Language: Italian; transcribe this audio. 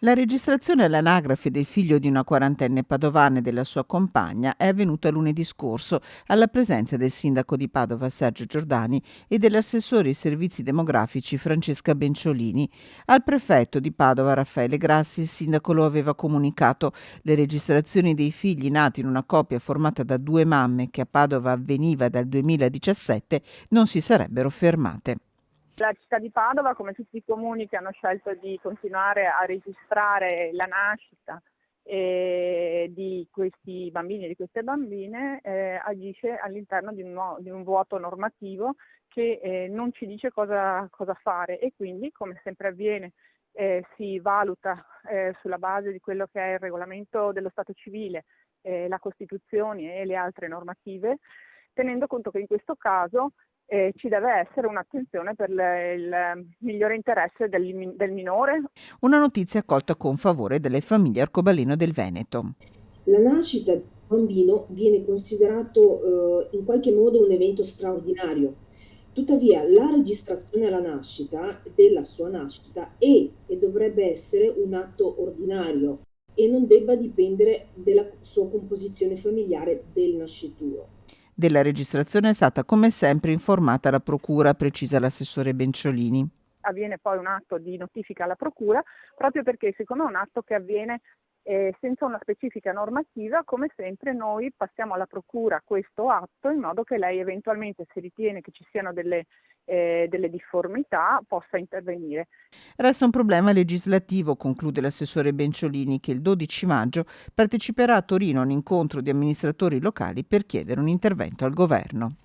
La registrazione all'anagrafe del figlio di una quarantenne padovana e della sua compagna è avvenuta lunedì scorso alla presenza del sindaco di Padova Sergio Giordani e dell'assessore ai servizi demografici Francesca Benciolini. Al prefetto di Padova Raffaele Grassi il sindaco lo aveva comunicato. Le registrazioni dei figli nati in una coppia formata da due mamme che a Padova avveniva dal 2017 non si sarebbero fermate. La città di Padova, come tutti i comuni che hanno scelto di continuare a registrare la nascita di questi bambini e di queste bambine, agisce all'interno di un vuoto normativo che non ci dice cosa fare e quindi, come sempre avviene, si valuta sulla base di quello che è il regolamento dello Stato civile, la Costituzione e le altre normative, tenendo conto che in questo caso ci deve essere un'attenzione per il migliore interesse del minore. Una notizia accolta con favore dalle famiglie arcobaleno del Veneto. La nascita di un bambino viene considerato in qualche modo un evento straordinario. Tuttavia, la registrazione alla nascita, della sua nascita, è e dovrebbe essere un atto ordinario e non debba dipendere dalla sua composizione familiare del nascituro. Della registrazione è stata come sempre informata la procura, precisa l'assessore Benciolini. Avviene poi un atto di notifica alla procura, proprio perché siccome è un atto che avviene senza una specifica normativa, come sempre noi passiamo alla procura questo atto in modo che lei eventualmente, se ritiene che ci siano delle difformità, possa intervenire. Resta un problema legislativo, conclude l'assessore Benciolini, che il 12 maggio parteciperà a Torino a un incontro di amministratori locali per chiedere un intervento al governo.